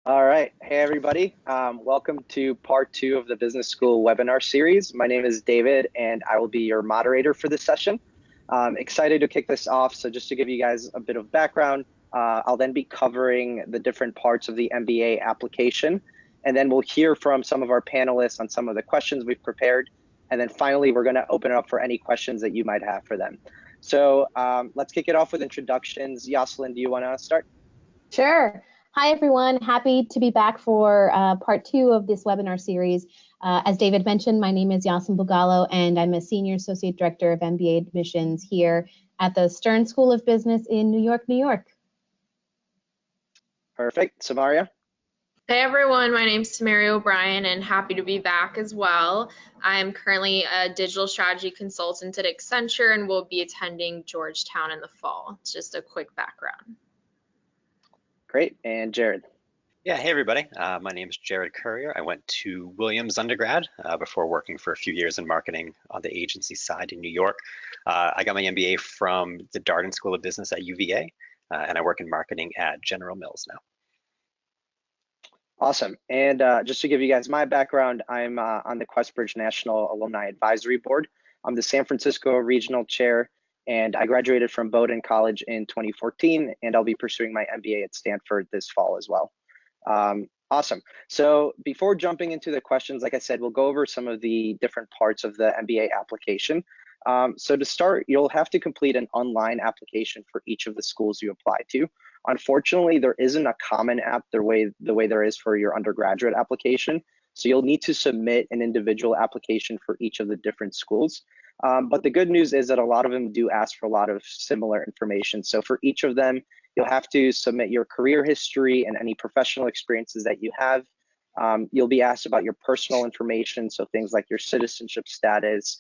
All right. Hey, everybody. Welcome to part two of the Business School webinar series. My name is David, and I will be your moderator for this session. Excited to kick this off. So just to give you guys a bit of background, I'll then be covering the different parts of the MBA application. And then we'll hear from some of our panelists on some of the questions we've prepared. And then finally, we're going to open it up for any questions that you might have for them. So let's kick it off with introductions. Yoselin, do you want to start? Sure. Hi, everyone. Happy to be back for part two of this webinar series. As David mentioned, my name is Yoselin Bugallo, and I'm a Senior Associate Director of MBA Admissions here at the Stern School of Business in New York, New York. Perfect. Samaria? Hey everyone, my name's Samaria O'Brien and happy to be back as well. I'm currently a digital strategy consultant at Accenture and will be attending Georgetown in the fall. It's just a quick background. Great. And Jared? Yeah, hey everybody. My name is Jared Currier. I went to Williams undergrad before working for a few years in marketing on the agency side in New York. I got my MBA from the Darden School of Business at UVA, and I work in marketing at General Mills now. Awesome. And just to give you guys my background, I'm on the QuestBridge National Alumni Advisory Board. I'm the San Francisco Regional Chair, and I graduated from Bowdoin College in 2014, and I'll be pursuing my MBA at Stanford this fall as well. Awesome. So before jumping into the questions, like I said, we'll go over some of the different parts of the MBA application. So to start, you'll have to complete an online application for each of the schools you apply to. Unfortunately, there isn't a common app the way there is for your undergraduate application. So you'll need to submit an individual application for each of the different schools. But the good news is that a lot of them do ask for a lot of similar information. So for each of them, you'll have to submit your career history and any professional experiences that you have. You'll be asked about your personal information, so things like your citizenship status,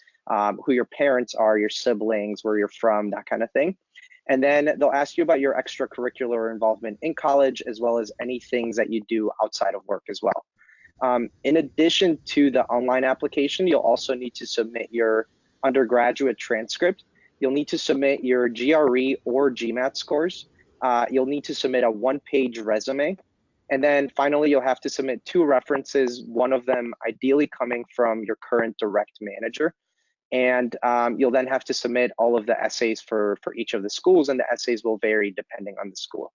who your parents are, your siblings, where you're from, that kind of thing. And then they'll ask you about your extracurricular involvement in college, as well as any things that you do outside of work as well. In addition to the online application, you'll also need to submit your undergraduate transcript. You'll need to submit your GRE or GMAT scores. You'll need to submit a one-page resume. And then finally, you'll have to submit 2 references, one of them ideally coming from your current direct manager. And you'll then have to submit all of the essays for each of the schools, and the essays will vary depending on the school.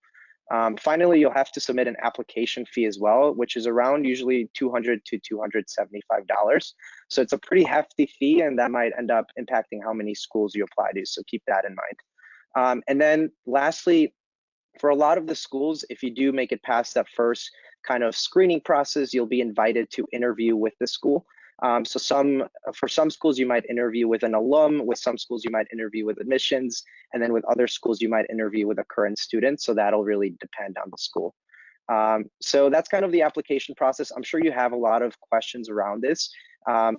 Finally, you'll have to submit an application fee as well, which is around usually $200 to $275. So it's a pretty hefty fee, and that might end up impacting how many schools you apply to, so keep that in mind. And then lastly, for a lot of the schools, if you do make it past that first kind of screening process, you'll be invited to interview with the school. So for some schools, you might interview with an alum, with some schools, you might interview with admissions, and then with other schools, you might interview with a current student. So that'll really depend on the school. So that's kind of the application process. I'm sure you have a lot of questions around this.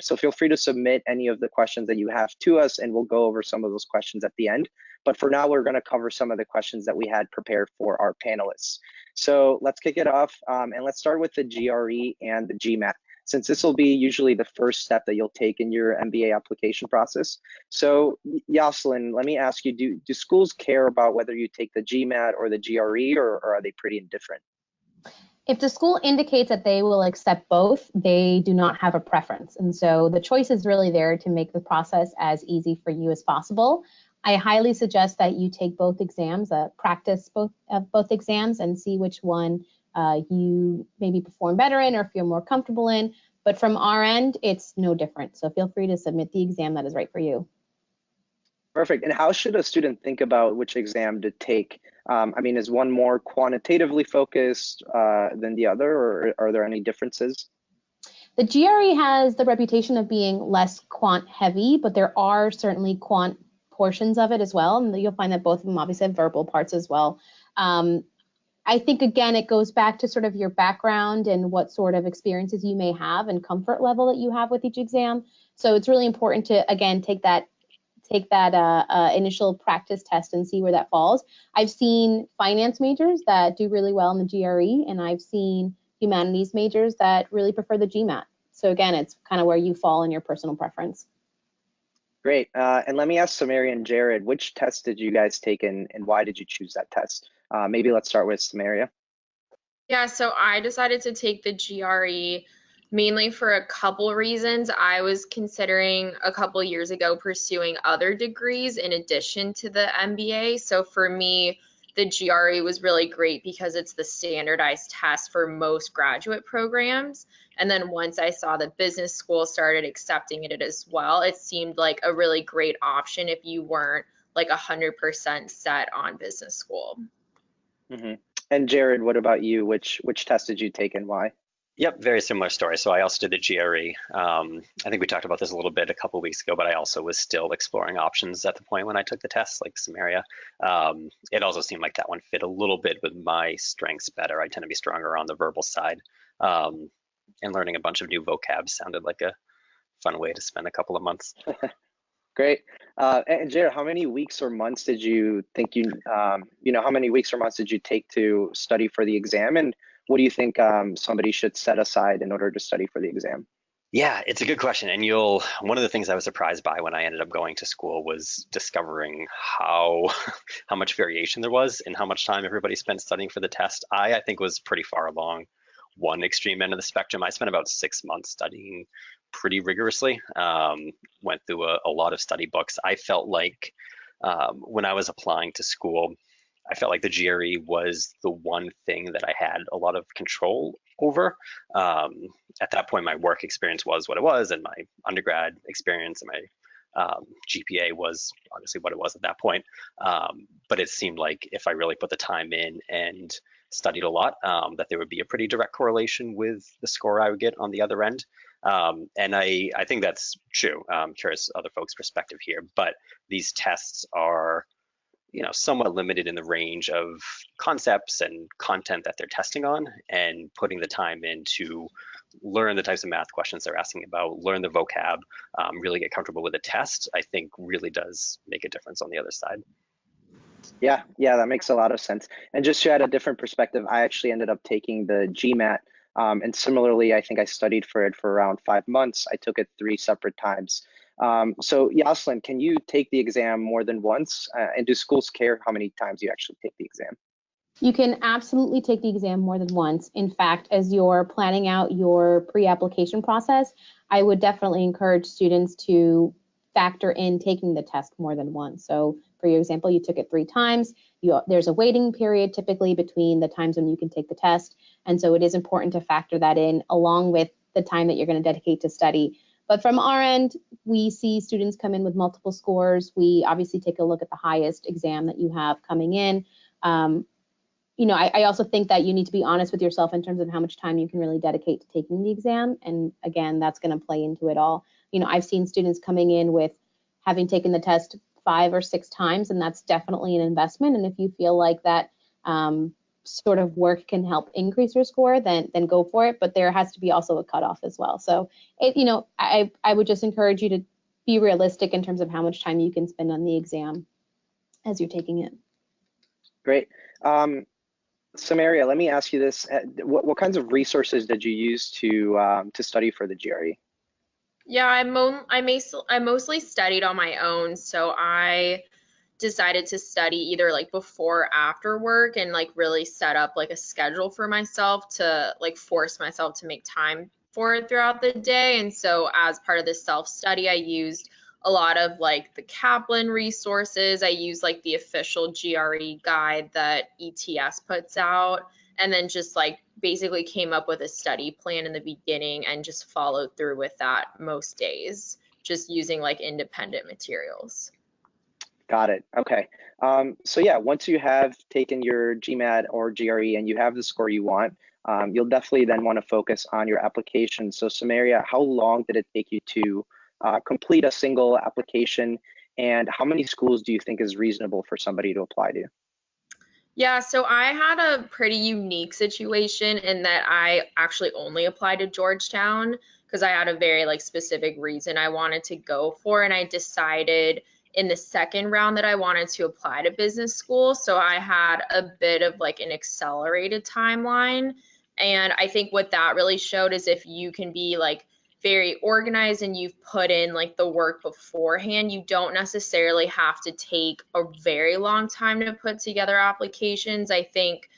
So feel free to submit any of the questions that you have to us, and we'll go over some of those questions at the end. But for now, we're going to cover some of the questions that we had prepared for our panelists. So let's kick it off, and let's start with the GRE and the GMAT, since this will be usually the first step that you'll take in your MBA application process. So Yoselin, let me ask you, do schools care about whether you take the GMAT or the GRE, or are they pretty indifferent? If the school indicates that they will accept both, they do not have a preference. And so the choice is really there to make the process as easy for you as possible. I highly suggest that you take both exams, practice both exams, and see which one you maybe perform better in or feel more comfortable in. But from our end, it's no different. So feel free to submit the exam that is right for you. Perfect. And how should a student think about which exam to take? I mean, is one more quantitatively focused than the other, or are there any differences? The GRE has the reputation of being less quant heavy, but there are certainly quant portions of it as well. And you'll find that both of them obviously have verbal parts as well. I think, again, it goes back to sort of your background and what sort of experiences you may have and comfort level that you have with each exam. So it's really important to, again, take that initial practice test and see where that falls. I've seen finance majors that do really well in the GRE, and I've seen humanities majors that really prefer the GMAT. So again, it's kind of where you fall in your personal preference. Great. And let me ask Samaria and Jared, which test did you guys take, and why did you choose that test? Maybe let's start with Samaria. Yeah, so I decided to take the GRE mainly for a couple reasons. I was considering a couple years ago pursuing other degrees in addition to the MBA. So for me, the GRE was really great because it's the standardized test for most graduate programs. And then once I saw the business school started accepting it as well, it seemed like a really great option if you weren't like 100% set on business school. Hmm. And Jared, what about you? Which test did you take and why? Yep, very similar story. So I also did the GRE. I think we talked about this a little bit a couple of weeks ago, but I also was still exploring options at the point when I took the test, like Samaria. It also seemed like that one fit a little bit with my strengths better. I tend to be stronger on the verbal side. And learning a bunch of new vocab sounded like a fun way to spend a couple of months. Great. And Jared, how many weeks or months did you think how many weeks or months did you take to study for the exam? And what do you think somebody should set aside in order to study for the exam? Yeah, it's a good question. And one of the things I was surprised by when I ended up going to school was discovering how how much variation there was in how much time everybody spent studying for the test. I think was pretty far along one extreme end of the spectrum. I spent about 6 months studying pretty rigorously, went through a lot of study books. I felt like when I was applying to school, I felt like the GRE was the one thing that I had a lot of control over. At that point, my work experience was what it was, and my undergrad experience and my GPA was obviously what it was at that point. But it seemed like if I really put the time in and studied a lot, that there would be a pretty direct correlation with the score I would get on the other end. And I think that's true. Curious other folks' perspective here, but these tests are somewhat limited in the range of concepts and content that they're testing on, and putting the time in to learn the types of math questions they're asking about, learn the vocab, really get comfortable with the test, I think really does make a difference on the other side. Yeah, that makes a lot of sense. And just to add a different perspective, I actually ended up taking the GMAT. And similarly, I think I studied for it for around 5 months. I took it 3 separate times. So Yoselin, can you take the exam more than once? And do schools care how many times you actually take the exam? You can absolutely take the exam more than once. In fact, as you're planning out your pre-application process, I would definitely encourage students to factor in taking the test more than once. So for your example, you took it 3 times. There's a waiting period typically between the times when you can take the test. And so it is important to factor that in along with the time that you're going to dedicate to study. But from our end, we see students come in with multiple scores. We obviously take a look at the highest exam that you have coming in. I also think that you need to be honest with yourself in terms of how much time you can really dedicate to taking the exam. And again, that's going to play into it all. I've seen students coming in with having taken the test 5 or 6 times, and that's definitely an investment. And if you feel like that sort of work can help increase your score, then go for it. But there has to be also a cutoff as well. So I would just encourage you to be realistic in terms of how much time you can spend on the exam as you're taking it. Great. Samaria, let me ask you this: what kinds of resources did you use to study for the GRE? Yeah, I mostly studied on my own, so I decided to study either like before or after work, and like really set up like a schedule for myself to like force myself to make time for it throughout the day. And so as part of this self-study, I used a lot of like the Kaplan resources. I used like the official GRE guide that ETS puts out, and then just like basically came up with a study plan in the beginning and just followed through with that most days, just using like independent materials. Got it. Okay. So yeah, once you have taken your GMAT or GRE and you have the score you want, you'll definitely then want to focus on your application. So Samaria, how long did it take you to complete a single application, and how many schools do you think is reasonable for somebody to apply to? Yeah, so I had a pretty unique situation in that I actually only applied to Georgetown because I had a very like specific reason I wanted to go for, and I decided in the second round that I wanted to apply to business school. So I had a bit of like an accelerated timeline. And I think what that really showed is if you can be like very organized and you've put in like the work beforehand, you don't necessarily have to take a very long time to put together applications. I think,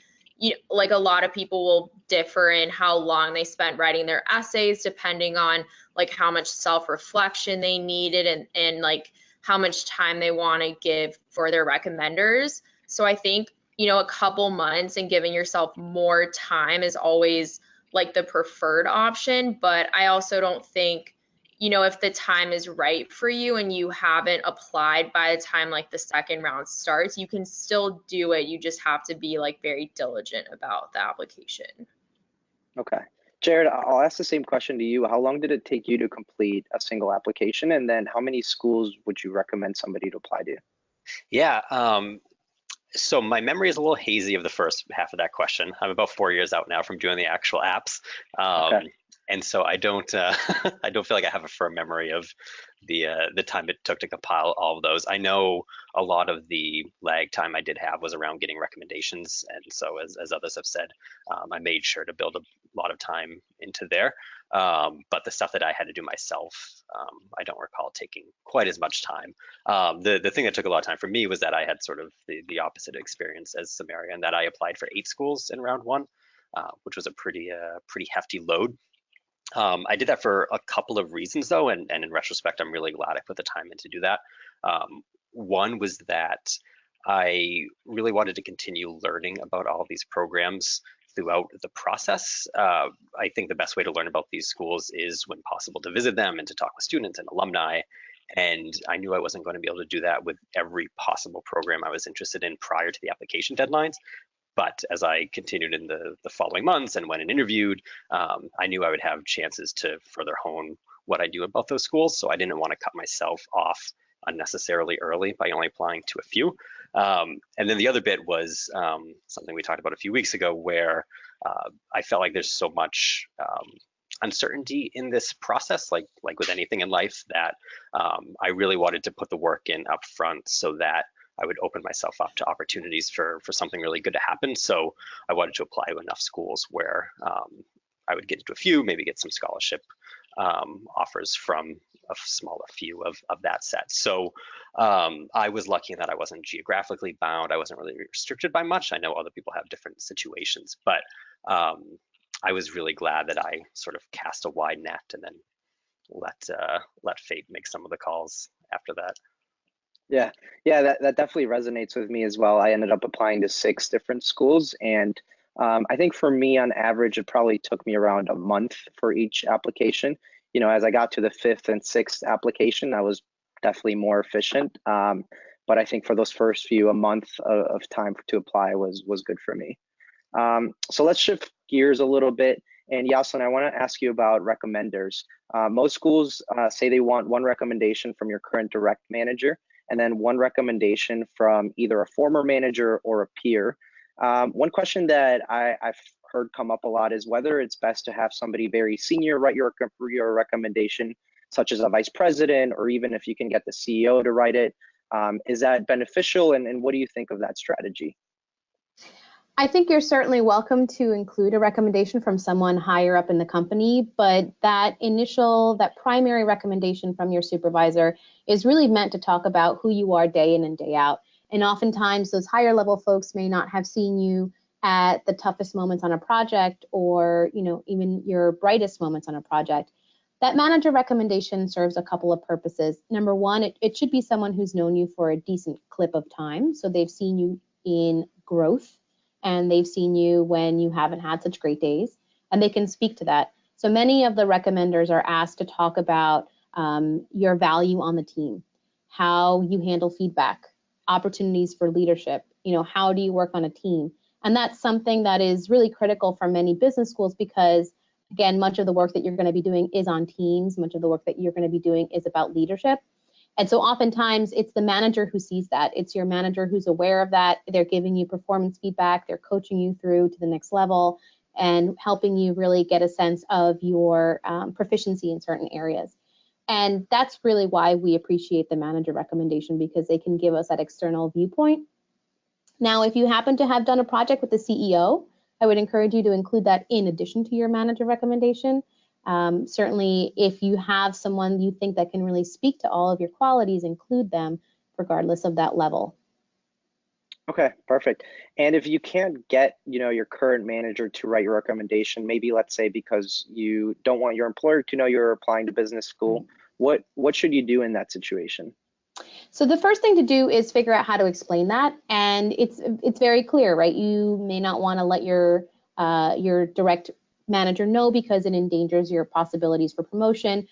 like a lot of people will differ in how long they spent writing their essays, depending on like how much self-reflection they needed and like how much time they want to give for their recommenders. So I think, a couple months and giving yourself more time is always like the preferred option. But I also don't think, if the time is right for you and you haven't applied by the time like the second round starts, you can still do it. You just have to be like very diligent about the application. Okay. Jared, I'll ask the same question to you. How long did it take you to complete a single application? And then how many schools would you recommend somebody to apply to? Yeah, so my memory is a little hazy of the first half of that question. I'm about 4 years out now from doing the actual apps. Okay. And so I don't I don't feel like I have a firm memory of the time it took to compile all of those. I know a lot of the lag time I did have was around getting recommendations, and so as others have said, I made sure to build a lot of time into there. But the stuff that I had to do myself, I don't recall taking quite as much time. The thing that took a lot of time for me was that I had sort of the opposite experience as Samaria, and that I applied for 8 schools in round 1, which was a pretty hefty load. I did that for a couple of reasons though, and in retrospect, I'm really glad I put the time in to do that. One was that I really wanted to continue learning about all of these programs throughout the process. I think the best way to learn about these schools is when possible to visit them and to talk with students and alumni. And I knew I wasn't going to be able to do that with every possible program I was interested in prior to the application deadlines. But as I continued in the following months and went and interviewed, I knew I would have chances to further hone what I knew about those schools. So I didn't want to cut myself off unnecessarily early by only applying to a few. And then the other bit was something we talked about a few weeks ago, where I felt like there's so much uncertainty in this process, like with anything in life, that I really wanted to put the work in up front so that I would open myself up to opportunities for something really good to happen. So I wanted to apply to enough schools where I would get into a few, maybe get some scholarship offers from a smaller few of that set. So I was lucky in that I wasn't geographically bound. I wasn't really restricted by much. I know other people have different situations, but I was really glad that I sort of cast a wide net and then let fate make some of the calls after that. Yeah, that definitely resonates with me as well. I ended up applying to 6 different schools, and I think for me, on average, it probably took me around a month for each application. As I got to the 5th and 6th application, I was definitely more efficient. But I think for those first few, a month of time to apply was good for me. So let's shift gears a little bit. And Yoselin, I want to ask you about recommenders. Most schools say they want 1 recommendation from your current direct manager, and then 1 recommendation from either a former manager or a peer. One question that I've heard come up a lot is whether it's best to have somebody very senior write your recommendation, such as a vice president, or even if you can get the CEO to write it. Is that beneficial, and what do you think of that strategy? I think you're certainly welcome to include a recommendation from someone higher up in the company, but that primary recommendation from your supervisor is really meant to talk about who you are day in and day out. And oftentimes those higher level folks may not have seen you at the toughest moments on a project, or even your brightest moments on a project. That manager recommendation serves a couple of purposes. Number one, it should be someone who's known you for a decent clip of time, so they've seen you in growth, and they've seen you when you haven't had such great days, and they can speak to that. So many of the recommenders are asked to talk about your value on the team, how you handle feedback, opportunities for leadership, how do you work on a team? And that's something that is really critical for many business schools because, again, much of the work that you're going to be doing is on teams. Much of the work that you're going to be doing is about leadership. And so oftentimes it's the manager who sees that. It's your manager who's aware of that. They're giving you performance feedback. They're coaching you through to the next level and helping you really get a sense of your proficiency in certain areas. And that's really why we appreciate the manager recommendation, because they can give us that external viewpoint. Now, if you happen to have done a project with the CEO, I would encourage you to include that in addition to your manager recommendation. Certainly, if you have someone you think that can really speak to all of your qualities, include them regardless of that level. Okay, perfect. And if you can't get, your current manager to write your recommendation, maybe let's say because you don't want your employer to know you're applying to business school, what should you do in that situation? So the first thing to do is figure out how to explain that, and it's very clear, right? You may not want to let your direct manager know because it endangers your possibilities for promotion.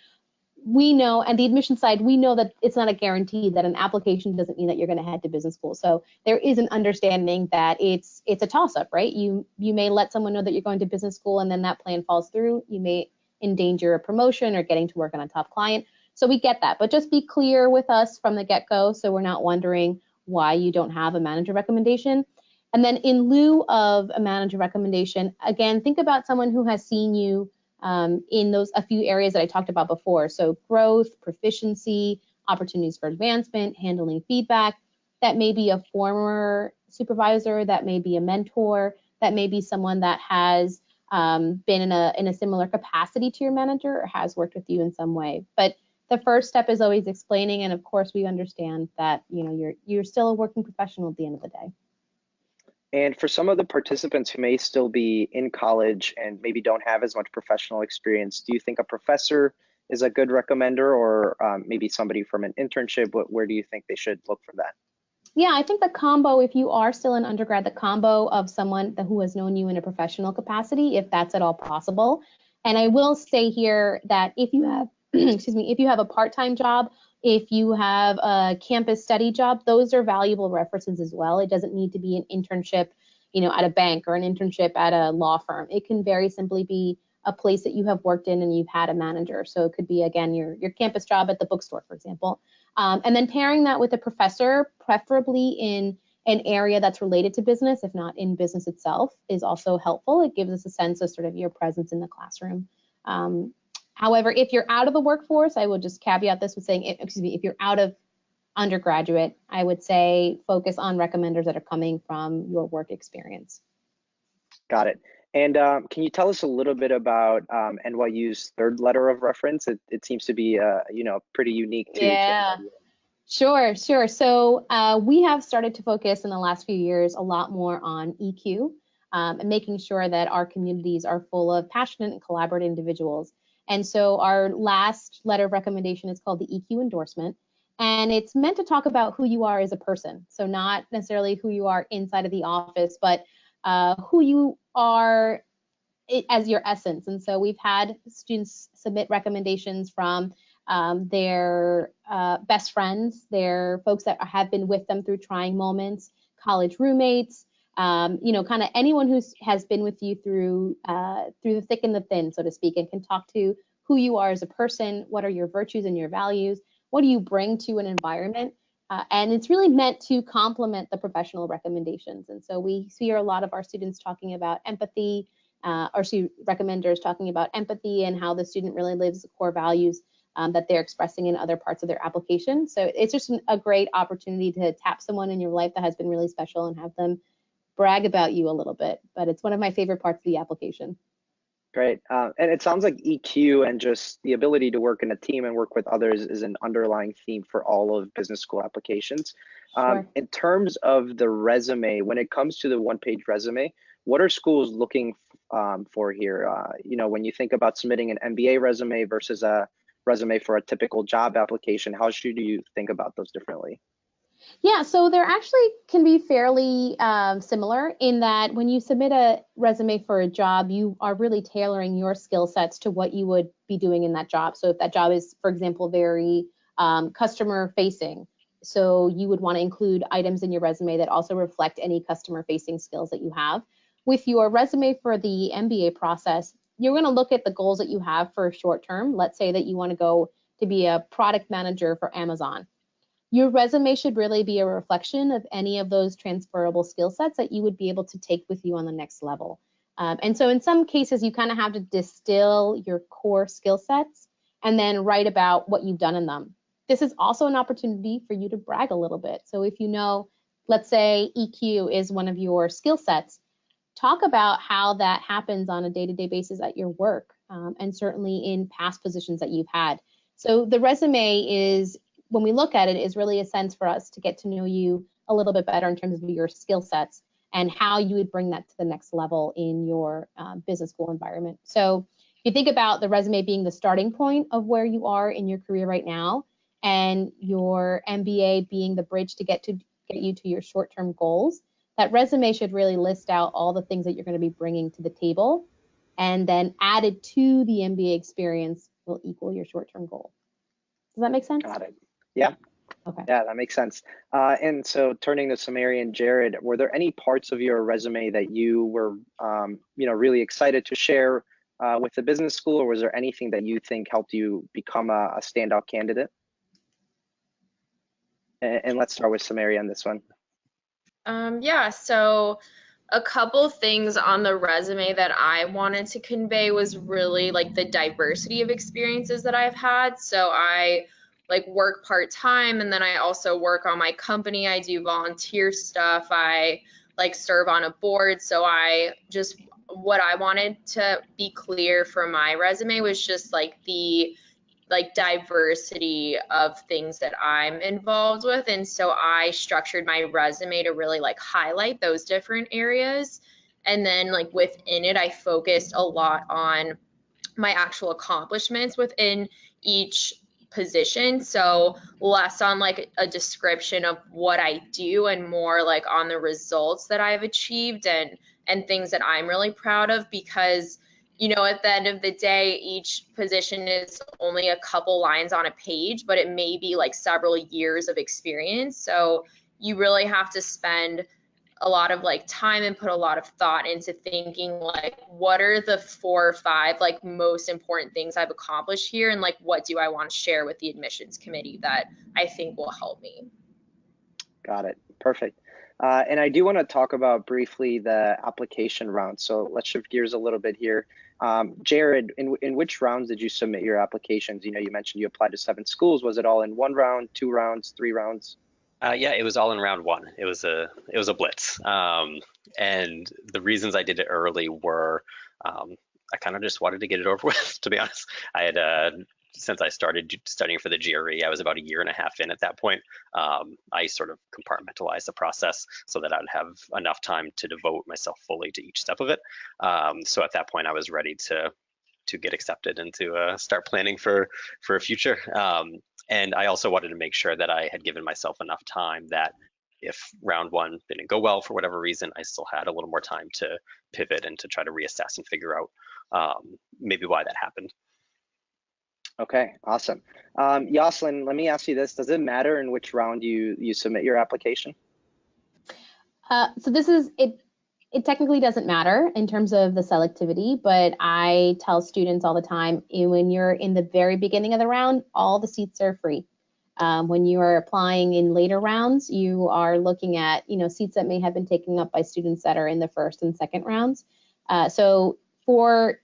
We know, and the admission side, we know that it's not a guarantee that an application doesn't mean that you're going to head to business school. So there is an understanding that it's a toss-up, right? You may let someone know that you're going to business school, and then that plan falls through. You may endanger a promotion or getting to work on a top client. So we get that, but just be clear with us from the get-go so we're not wondering why you don't have a manager recommendation. And then in lieu of a manager recommendation, again, think about someone who has seen you in those a few areas that I talked about before. So growth, proficiency, opportunities for advancement, handling feedback. That may be a former supervisor, that may be a mentor, that may be someone that has been in a similar capacity to your manager or has worked with you in some way. But the first step is always explaining, and of course we understand that you're still a working professional at the end of the day. And for some of the participants who may still be in college and maybe don't have as much professional experience, do you think a professor is a good recommender, or maybe somebody from an internship? Where do you think they should look for that? Yeah, I think the combo, if you are still in undergrad, the combo of someone who has known you in a professional capacity, if that's at all possible. And I will say here that if you have, excuse me, if you have a part-time job, if you have a campus study job, those are valuable references as well. It doesn't need to be an internship, at a bank or an internship at a law firm. It can very simply be a place that you have worked in and you've had a manager. So it could be, again, your campus job at the bookstore, for example. And then pairing that with a professor, preferably in an area that's related to business, if not in business itself, is also helpful. It gives us a sense of sort of your presence in the classroom. However, if you're out of the workforce, I will just caveat this with saying, if you're out of undergraduate, I would say focus on recommenders that are coming from your work experience. Got it. And can you tell us a little bit about NYU's third letter of reference? It seems to be, pretty unique to Yeah. Sure. So we have started to focus in the last few years a lot more on EQ and making sure that our communities are full of passionate and collaborative individuals. And so our last letter of recommendation is called the EQ endorsement. And it's meant to talk about who you are as a person. So not necessarily who you are inside of the office, but who you are as your essence. And so we've had students submit recommendations from their best friends, their folks that have been with them through trying moments, college roommates, kind of anyone who has been with you through the thick and the thin, so to speak, and can talk to who you are as a person, what are your virtues and your values, what do you bring to an environment, and it's really meant to complement the professional recommendations. And so we hear a lot of our students talking about empathy, recommenders talking about empathy and how the student really lives the core values that they're expressing in other parts of their application. So it's just a great opportunity to tap someone in your life that has been really special and have them brag about you a little bit. But it's one of my favorite parts of the application. Great. And it sounds like EQ and just the ability to work in a team and work with others is an underlying theme for all of business school applications. Sure. In terms of the resume, when it comes to the one-page resume, what are schools looking for here? When you think about submitting an MBA resume versus a resume for a typical job application, how should you think about those differently? Yeah, so they're actually can be fairly similar in that when you submit a resume for a job, you are really tailoring your skill sets to what you would be doing in that job. So if that job is, for example, very customer facing, so you would want to include items in your resume that also reflect any customer facing skills that you have. With your resume for the MBA process, you're going to look at the goals that you have for short term. Let's say that you want to go to be a product manager for Amazon. Your resume should really be a reflection of any of those transferable skill sets that you would be able to take with you on the next level. And so in some cases, you kind of have to distill your core skill sets and then write about what you've done in them. This is also an opportunity for you to brag a little bit. So if you know, let's say EQ is one of your skill sets, talk about how that happens on a day-to-day basis at your work, and certainly in past positions that you've had. So the resume is, when we look at it, is really a sense for us to get to know you a little bit better in terms of your skill sets and how you would bring that to the next level in your business school environment. So if you think about the resume being the starting point of where you are in your career right now, and your MBA being the bridge to get you to your short-term goals, that resume should really list out all the things that you're going to be bringing to the table, and then added to the MBA experience will equal your short-term goal. Does that make sense? Got it. Yeah. Okay. Yeah, that makes sense. And so turning to Samaria and Jared, were there any parts of your resume that you were, really excited to share with the business school, or was there anything that you think helped you become a standout candidate? And let's start with Samaria on this one. Yeah, so a couple things on the resume that I wanted to convey was really like the diversity of experiences that I've had. So I like work part-time, and then I also work on my company. I do volunteer stuff. I like serve on a board. So what I wanted to be clear for my resume was just like the diversity of things that I'm involved with. And so I structured my resume to really like highlight those different areas. And then like within it, I focused a lot on my actual accomplishments within each position. So less on like a description of what I do and more like on the results that I've achieved and things that I'm really proud of, because at the end of the day, each position is only a couple lines on a page, but it may be like several years of experience. So you really have to spend a lot of like time and put a lot of thought into thinking like, what are the 4 or 5 like most important things I've accomplished here, and like what do I want to share with the admissions committee that I think will help me. Got it. Perfect. And I do want to talk about briefly the application round. So let's shift gears a little bit here. Jared, in which rounds did you submit your applications? You mentioned you applied to 7 schools. Was it all in 1 round, 2 rounds, 3 rounds? Yeah, it was all in round 1. It was a blitz. And the reasons I did it early were I kind of just wanted to get it over with, to be honest. I had since I started studying for the GRE, I was about 1.5 years in at that point. I sort of compartmentalized the process so that I'd have enough time to devote myself fully to each step of it. So at that point, I was ready to get accepted and to start planning for a future. And I also wanted to make sure that I had given myself enough time that if round 1 didn't go well for whatever reason, I still had a little more time to pivot and to try to reassess and figure out maybe why that happened. Okay, awesome. Yoselin, let me ask you this. Does it matter in which round you submit your application? So this is it. It technically doesn't matter in terms of the selectivity, but I tell students all the time, when you're in the very beginning of the round, all the seats are free. When you are applying in later rounds, you are looking at seats that may have been taken up by students that are in the first and second rounds. So for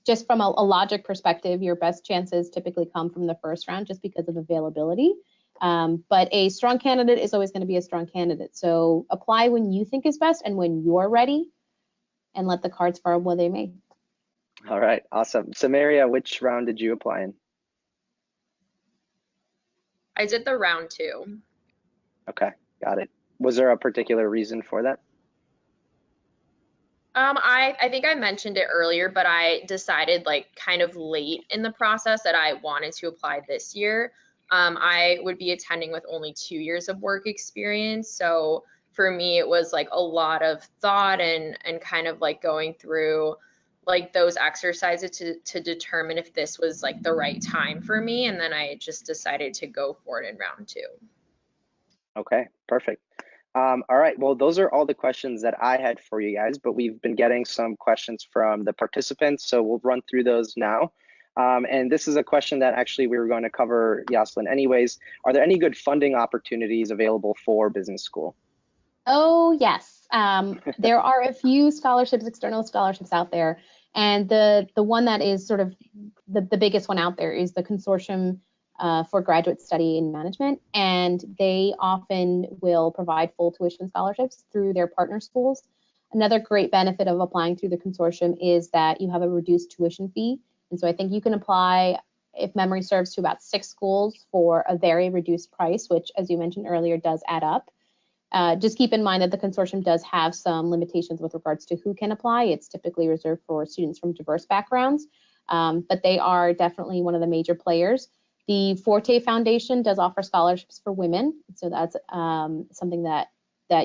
just from a logic perspective, your best chances typically come from the first round just because of availability. But a strong candidate is always going to be a strong candidate. So apply when you think is best and when you're ready, and let the cards fall where they may. All right, awesome. Samaria, which round did you apply in? I did the round 2. Okay, got it. Was there a particular reason for that? I think I mentioned it earlier, but I decided like kind of late in the process that I wanted to apply this year. I would be attending with only 2 years of work experience. So for me, it was like a lot of thought and kind of like going through like those exercises to determine if this was like the right time for me. And then I just decided to go for it in round 2. Okay, perfect. All right, well, those are all the questions that I had for you guys, but we've been getting some questions from the participants, so we'll run through those now. And this is a question that actually we were going to cover, Yoselin, anyways. Are there any good funding opportunities available for business school? Oh, yes. There are a few scholarships, external scholarships out there. And the one that is sort of the biggest one out there is the Consortium for Graduate Study in Management. And they often will provide full tuition scholarships through their partner schools. Another great benefit of applying through the consortium is that you have a reduced tuition fee. And so I think you can apply, if memory serves, to about 6 schools for a very reduced price, which, as you mentioned earlier, does add up. Just keep in mind that the consortium does have some limitations with regards to who can apply. It's typically reserved for students from diverse backgrounds, but they are definitely one of the major players. The Forte Foundation does offer scholarships for women, so that's something that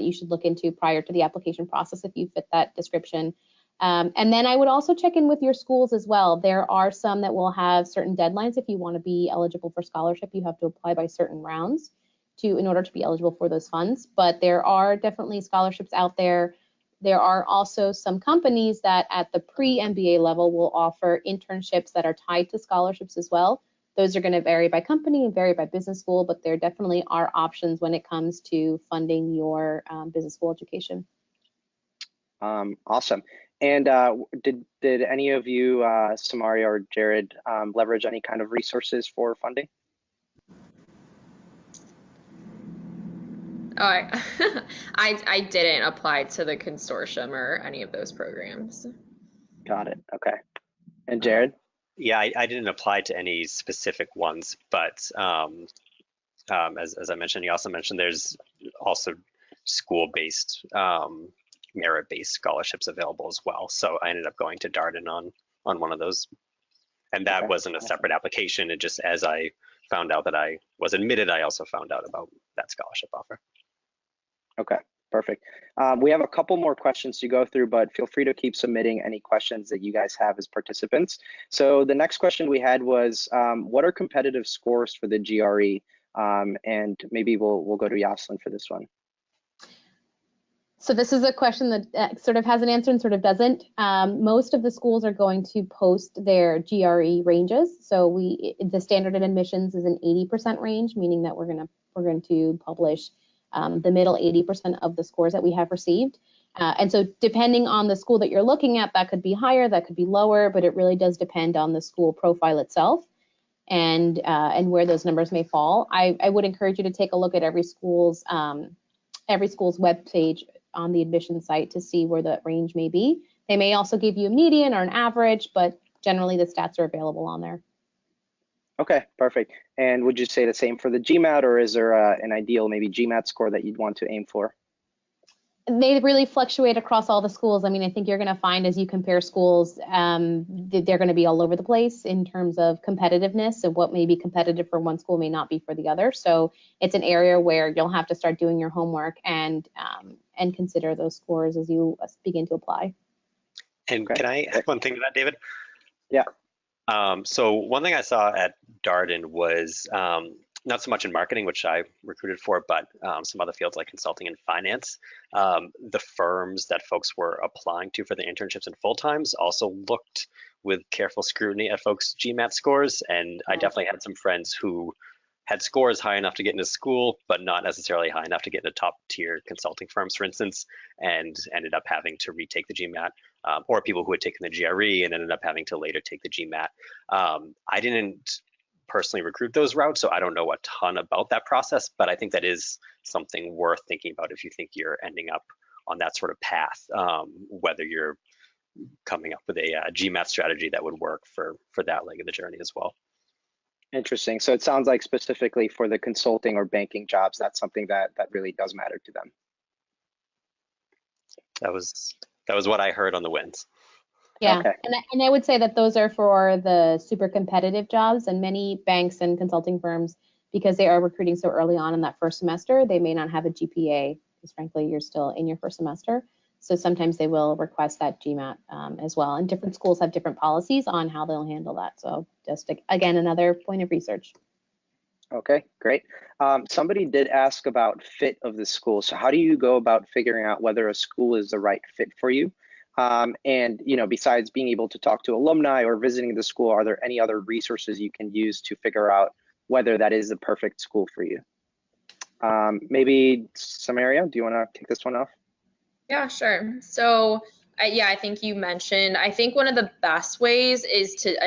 you should look into prior to the application process if you fit that description. And then I would also check in with your schools as well. There are some that will have certain deadlines. If you want to be eligible for scholarship, you have to apply by certain rounds in order to be eligible for those funds. But there are definitely scholarships out there. There are also some companies that at the pre-MBA level will offer internships that are tied to scholarships as well. Those are going to vary by company and vary by business school, but there definitely are options when it comes to funding your business school education. Awesome. And did any of you, Samaria or Jared, leverage any kind of resources for funding? Oh, I didn't apply to the consortium or any of those programs. Got it. Okay. And Jared? Yeah, I didn't apply to any specific ones, but as I mentioned, you also mentioned there's also school-based, merit-based scholarships available as well. So I ended up going to Darden on one of those, and that wasn't a separate application. It just, as I found out that I was admitted, I also found out about that scholarship offer. Okay, perfect. We have a couple more questions to go through, but feel free to keep submitting any questions that you guys have as participants. So the next question we had was, what are competitive scores for the GRE? And maybe we'll go to Yoselin for this one. So this is a question that sort of has an answer and sort of doesn't. Most of the schools are going to post their GRE ranges. So the standard of admissions is an 80% range, meaning that we're going to publish the middle 80% of the scores that we have received. And so depending on the school that you're looking at, that could be higher, that could be lower, but it really does depend on the school profile itself and where those numbers may fall. I would encourage you to take a look at every school's web page on the admission site to see where the range may be. They may also give you a median or an average, but generally the stats are available on there. Okay, perfect. And would you say the same for the GMAT, or is there an ideal maybe GMAT score that you'd want to aim for? They really fluctuate across all the schools. I mean, I think you're going to find as you compare schools, they're going to be all over the place in terms of competitiveness, and what may be competitive for one school may not be for the other. So it's an area where you'll have to start doing your homework and consider those scores as you begin to apply. And can I add one thing to that, David? Yeah. So one thing I saw at Darden was not so much in marketing, which I recruited for, but some other fields like consulting and finance. The firms that folks were applying to for the internships and full-times also looked with careful scrutiny at folks' GMAT scores. And I definitely had some friends who had scores high enough to get into school, but not necessarily high enough to get into top tier consulting firms, for instance, and ended up having to retake the GMAT, or people who had taken the GRE and ended up having to later take the GMAT. I didn't personally recruit those routes, so I don't know a ton about that process, but I think that is something worth thinking about if you think you're ending up on that sort of path, whether you're coming up with a GMAT strategy that would work for that leg of the journey as well. Interesting. So it sounds like specifically for the consulting or banking jobs, that's something that really does matter to them. That was what I heard on the wins. Yeah, okay. And I would say that those are for the super competitive jobs, and many banks and consulting firms, because they are recruiting so early on in that first semester, they may not have a GPA because frankly, you're still in your first semester. So sometimes they will request that GMAT as well. And different schools have different policies on how they'll handle that. So just again, another point of research. Okay, great. Somebody did ask about fit of the school. So how do you go about figuring out whether a school is the right fit for you? And besides being able to talk to alumni or visiting the school, are there any other resources you can use to figure out whether that is the perfect school for you? Maybe Samaria, do you want to kick this one off? Yeah, sure. So yeah, I think you mentioned, I think one of the best ways is to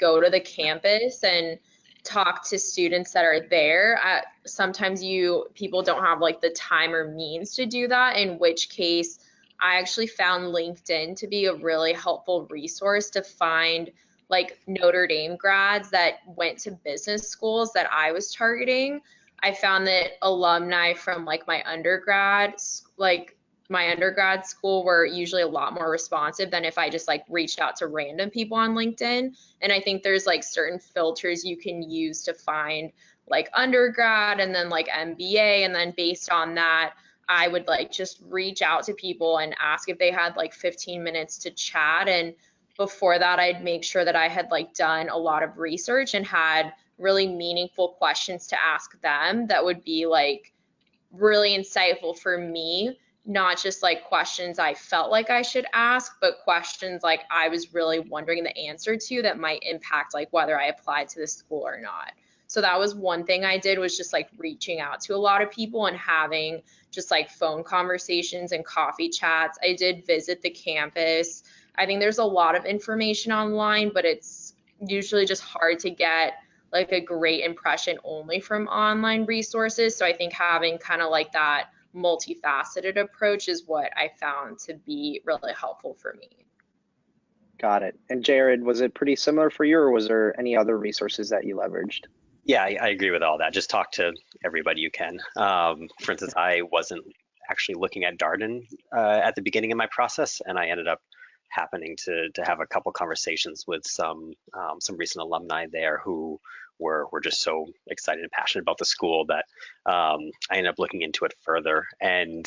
go to the campus and talk to students that are there. Sometimes people don't have like the time or means to do that, in which case I actually found LinkedIn to be a really helpful resource to find like Notre Dame grads that went to business schools that I was targeting. I found that alumni from like my undergrad school were usually a lot more responsive than if I just like reached out to random people on LinkedIn. And I think there's like certain filters you can use to find like undergrad and then like MBA, and then based on that I would like just reach out to people and ask if they had like 15 minutes to chat. And before that, I'd make sure that I had like done a lot of research and had really meaningful questions to ask them that would be like really insightful for me, not just like questions I felt like I should ask, but questions like I was really wondering the answer to that might impact like whether I applied to the school or not. So that was one thing I did, was just like reaching out to a lot of people and having just like phone conversations and coffee chats. I did visit the campus. I think there's a lot of information online, but it's usually just hard to get like a great impression only from online resources. So I think having kind of like that multifaceted approach is what I found to be really helpful for me. Got it. And Jared, was it pretty similar for you, or was there any other resources that you leveraged? Yeah, I agree with all that. Just talk to everybody you can. For instance, I wasn't actually looking at Darden at the beginning of my process, and I ended up happening to have a couple conversations with some recent alumni there who were just so excited and passionate about the school that I ended up looking into it further, and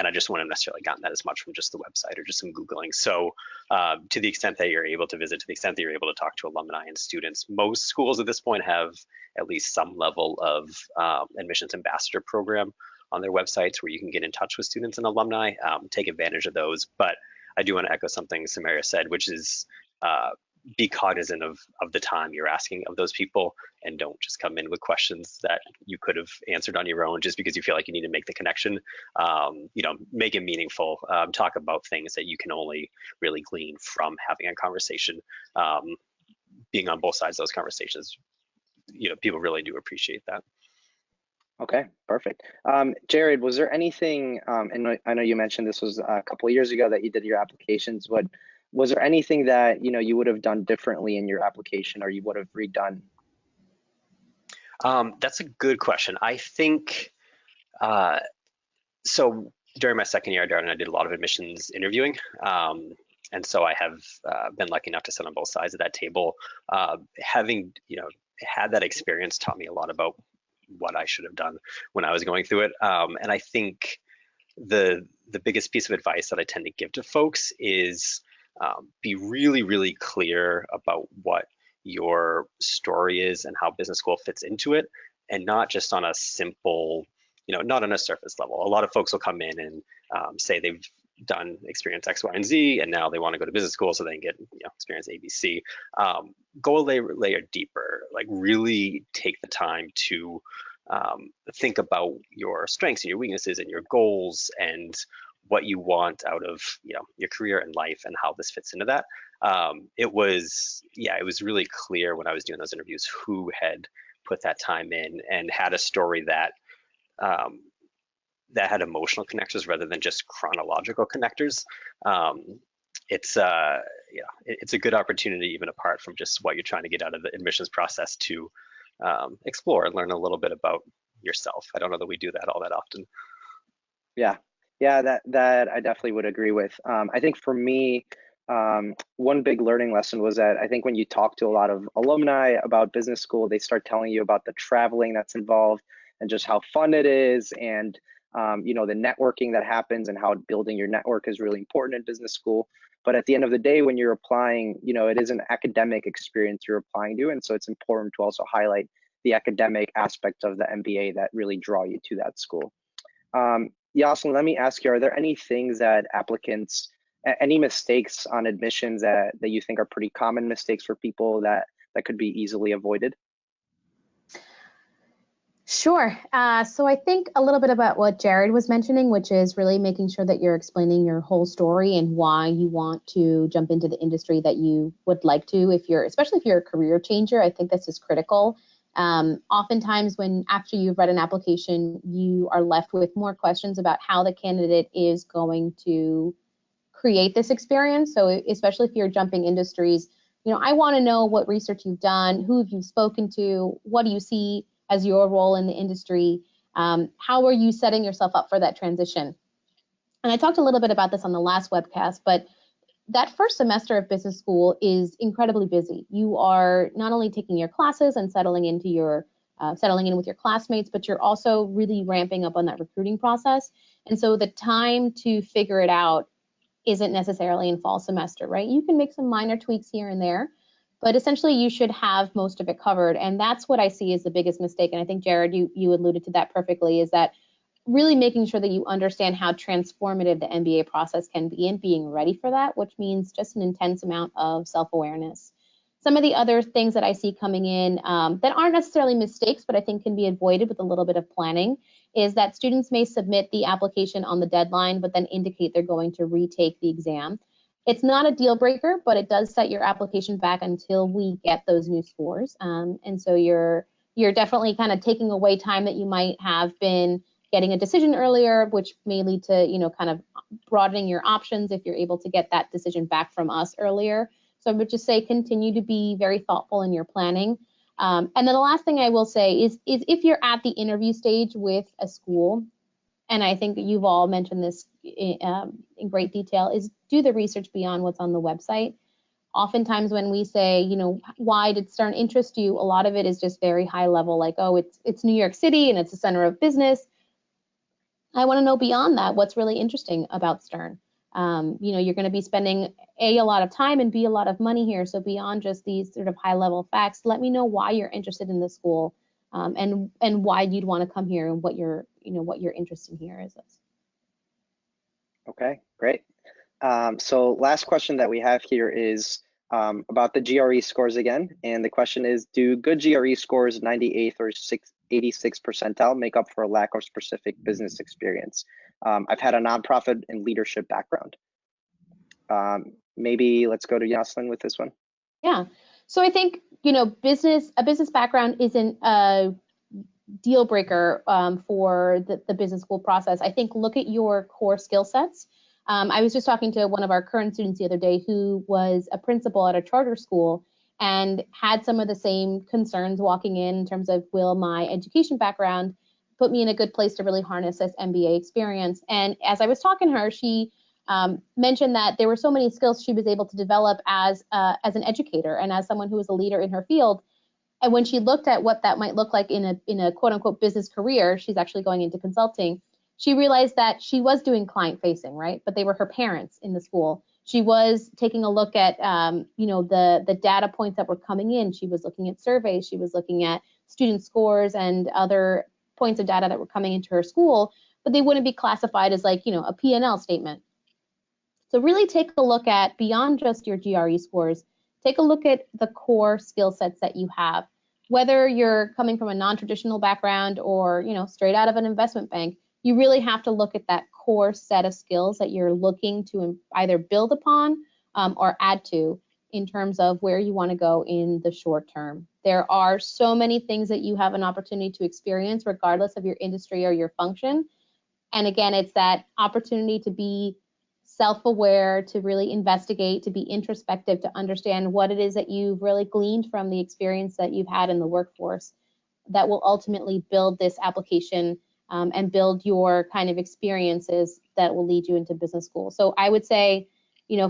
I just wouldn't have necessarily gotten that as much from just the website or just some Googling. So to the extent that you're able to visit, to the extent that you're able to talk to alumni and students, most schools at this point have at least some level of admissions ambassador program on their websites where you can get in touch with students and alumni, take advantage of those. But I do want to echo something Samaria said, which is be cognizant of the time you're asking of those people, and don't just come in with questions that you could have answered on your own just because you feel like you need to make the connection. Make it meaningful. Talk about things that you can only really glean from having a conversation. Being on both sides of those conversations, people really do appreciate that. Okay, perfect. Jared, was there anything, and I know you mentioned this was a couple of years ago that you did your applications, but was there anything that you would have done differently in your application, or you would have redone? That's a good question. I think, so during my second year at Darden, I did a lot of admissions interviewing. And so I have been lucky enough to sit on both sides of that table. Having, had that experience taught me a lot about what I should have done when I was going through it. And I think the biggest piece of advice that I tend to give to folks is be really, really clear about what your story is and how business school fits into it, and not just on a simple, not on a surface level. A lot of folks will come in and say they've done experience X, Y, and Z, and now they want to go to business school so they can get experience ABC. Go a layer deeper, like really take the time to think about your strengths and your weaknesses and your goals and what you want out of your career and life and how this fits into that. It was really clear when I was doing those interviews who had put that time in and had a story that that had emotional connectors rather than just chronological connectors. It's a good opportunity, even apart from just what you're trying to get out of the admissions process, to explore and learn a little bit about yourself. I don't know that we do that all that often. Yeah, that I definitely would agree with. I think for me, one big learning lesson was that I think when you talk to a lot of alumni about business school, they start telling you about the traveling that's involved and just how fun it is, and the networking that happens and how building your network is really important in business school. But at the end of the day, when you're applying, it is an academic experience you're applying to, and so it's important to also highlight the academic aspects of the MBA that really draw you to that school. Yoselin, let me ask you, are there any things that applicants, any mistakes on admissions that you think are pretty common mistakes for people that could be easily avoided? Sure. So I think a little bit about what Jared was mentioning, which is really making sure that you're explaining your whole story and why you want to jump into the industry that you would like to, especially if you're a career changer. I think this is critical. Oftentimes after you've read an application, you are left with more questions about how the candidate is going to create this experience. So especially if you're jumping industries, I want to know what research you've done, who have you spoken to, what do you see as your role in the industry, how are you setting yourself up for that transition? And I talked a little bit about this on the last webcast, but that first semester of business school is incredibly busy. You are not only taking your classes and settling in with your classmates, but you're also really ramping up on that recruiting process. And so the time to figure it out isn't necessarily in fall semester, right? You can make some minor tweaks here and there, but essentially you should have most of it covered. And that's what I see as the biggest mistake. And I think, Jared, you alluded to that perfectly, is that really making sure that you understand how transformative the MBA process can be and being ready for that, which means just an intense amount of self-awareness. Some of the other things that I see coming in that aren't necessarily mistakes, but I think can be avoided with a little bit of planning, is that students may submit the application on the deadline, but then indicate they're going to retake the exam. It's not a deal breaker, but it does set your application back until we get those new scores. And so you're definitely kind of taking away time that you might have been getting a decision earlier, which may lead to, kind of broadening your options if you're able to get that decision back from us earlier. So I would just say continue to be very thoughtful in your planning. And then the last thing I will say is if you're at the interview stage with a school, and I think you've all mentioned this in great detail, is do the research beyond what's on the website. Oftentimes when we say, why did Stern interest you? A lot of it is just very high level, like, oh, it's New York City and it's the center of business. I want to know beyond that what's really interesting about Stern. You're going to be spending a lot of time and B, a lot of money here. So beyond just these sort of high level facts, let me know why you're interested in the school and why you'd want to come here and what your interest in here is. Okay, great. So last question that we have here is about the GRE scores again. And the question is, do good GRE scores 98th or 86th percentile make up for a lack of specific business experience? I've had a nonprofit and leadership background. Maybe let's go to Yoselin with this one. Yeah. So I think, a business background isn't a deal breaker for the business school process. I think look at your core skill sets. I was just talking to one of our current students the other day who was a principal at a charter school and had some of the same concerns walking in terms of, will my education background put me in a good place to really harness this MBA experience? And as I was talking to her, she mentioned that there were so many skills she was able to develop as an educator and as someone who was a leader in her field. And when she looked at what that might look like in a quote unquote business career, she's actually going into consulting. She realized that she was doing client facing, right? But they were her parents in the school. She was taking a look at, the data points that were coming in. She was looking at surveys. She was looking at student scores and other points of data that were coming into her school, but they wouldn't be classified as like, a P&L statement. So really take a look at beyond just your GRE scores, take a look at the core skill sets that you have, whether you're coming from a non-traditional background or, straight out of an investment bank. You really have to look at that core set of skills that you're looking to either build upon or add to in terms of where you want to go in the short term. There are so many things that you have an opportunity to experience regardless of your industry or your function. And again, it's that opportunity to be self-aware, to really investigate, to be introspective, to understand what it is that you've really gleaned from the experience that you've had in the workforce that will ultimately build this application and build your kind of experiences that will lead you into business school. So I would say,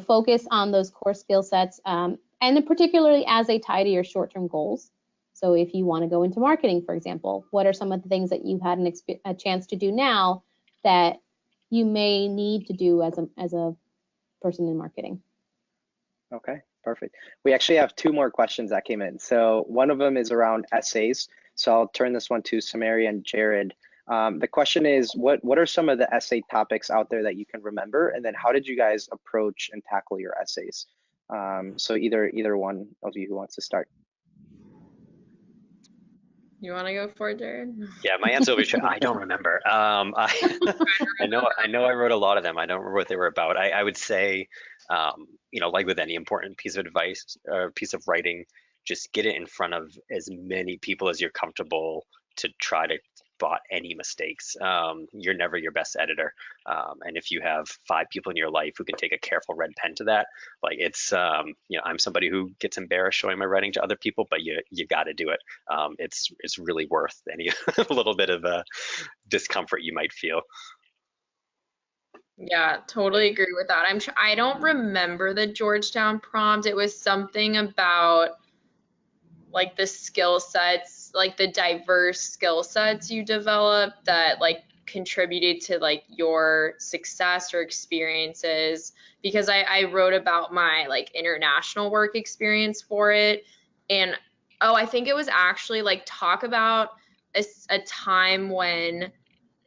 focus on those core skill sets, and then particularly as they tie to your short-term goals. So if you want to go into marketing, for example, what are some of the things that you've had a chance to do now that you may need to do as a person in marketing? Okay, perfect. We actually have two more questions that came in. So one of them is around essays. So I'll turn this one to Samaria and Jared. The question is, what are some of the essay topics out there that you can remember? And then how did you guys approach and tackle your essays? So either one of you who wants to start. You want to go for it, Jared? Yeah, my answer will be I don't remember. I know I wrote a lot of them. I don't remember what they were about. I would say, like with any important piece of advice or piece of writing, just get it in front of as many people as you're comfortable to try to spot any mistakes. You're never your best editor. And if you have 5 people in your life who can take a careful red pen to that, like it's, you know, I'm somebody who gets embarrassed showing my writing to other people, but you got to do it. It's really worth any little bit of discomfort you might feel. Yeah, totally agree with that. I don't remember the Georgetown prompt. It was something about like the skill sets, like the diverse skill sets you developed that like contributed to like your success or experiences. Because I wrote about my like international work experience for it. And oh, I think it was actually like talk about a time when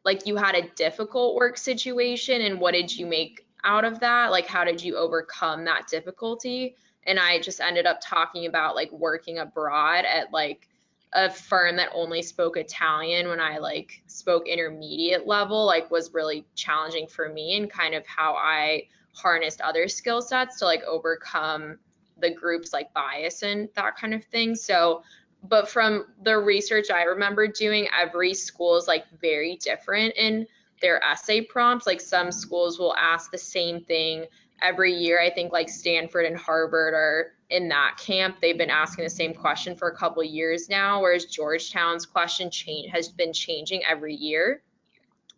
like you had a difficult work situation and what did you make out of that? Like how did you overcome that difficulty? And I just ended up talking about like working abroad at like a firm that only spoke Italian when I like spoke intermediate level, like was really challenging for me, and kind of how I harnessed other skill sets to like overcome the group's like bias and that kind of thing. So but from the research I remember doing, every school is like very different in their essay prompts. Like some schools will ask the same thing every year. I think like Stanford and Harvard are in that camp. They've been asking the same question for a couple of years now, whereas Georgetown's question has been changing every year.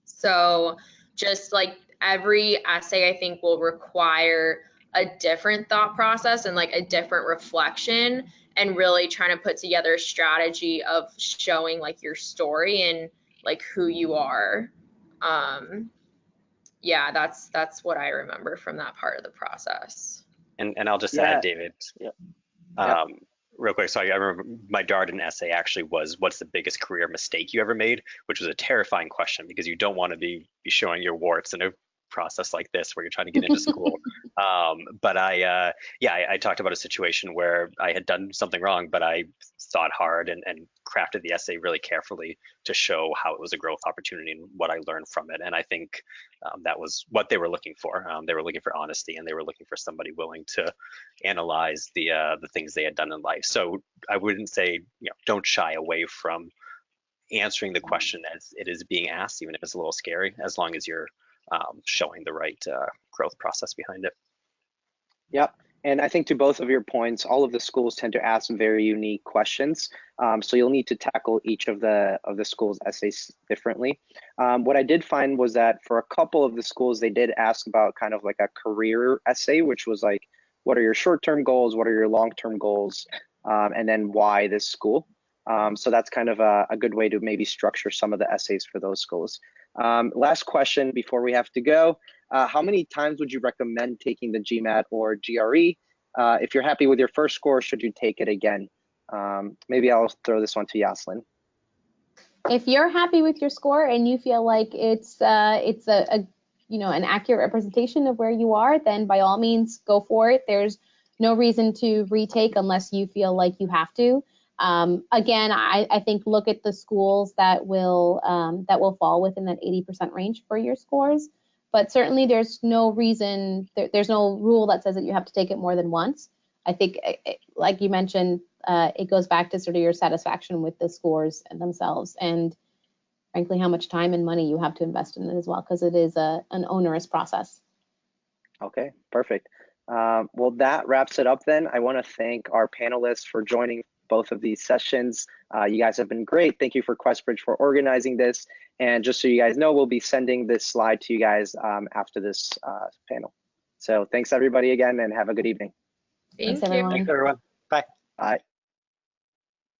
So just like every essay I think will require a different thought process and like a different reflection, and really trying to put together a strategy of showing like your story and like who you are. Yeah, that's what I remember from that part of the process. And I'll just Yeah. add, David, Yeah. real quick. So I remember my Darden essay actually was, what's the biggest career mistake you ever made? Which was a terrifying question because you don't want to be showing your warts in a process like this where you're trying to get into school. But I talked about a situation where I had done something wrong, but I thought hard and crafted the essay really carefully to show how it was a growth opportunity and what I learned from it. And I think that was what they were looking for. They were looking for honesty, and they were looking for somebody willing to analyze the things they had done in life. So I wouldn't say, don't shy away from answering the question as it is being asked, even if it's a little scary, as long as you're showing the right growth process behind it. Yep. And I think to both of your points, all of the schools tend to ask very unique questions. So you'll need to tackle each of the schools' essays differently. What I did find was that for a couple of the schools, they did ask about kind of like a career essay, which was like, what are your short-term goals? What are your long-term goals? And then why this school? So that's kind of a good way to maybe structure some of the essays for those schools. Last question before we have to go. How many times would you recommend taking the GMAT or GRE? If you're happy with your first score, should you take it again? Maybe I'll throw this one to Yoselin. If you're happy with your score and you feel like it's an accurate representation of where you are, then by all means go for it. There's no reason to retake unless you feel like you have to. Again, I think look at the schools that will fall within that 80% range for your scores. But certainly there's no reason, there's no rule that says that you have to take it more than once. I think, like you mentioned, it goes back to sort of your satisfaction with the scores themselves, and frankly, how much time and money you have to invest in it as well, because it is an onerous process. Okay, perfect. Well, that wraps it up then. I want to thank our panelists for joining both of these sessions. You guys have been great. Thank you for QuestBridge for organizing this. And just so you guys know, we'll be sending this slide to you guys after this panel. So thanks everybody again, and have a good evening. Thank Thanks, everyone. you. Thanks, everyone. Bye. Bye.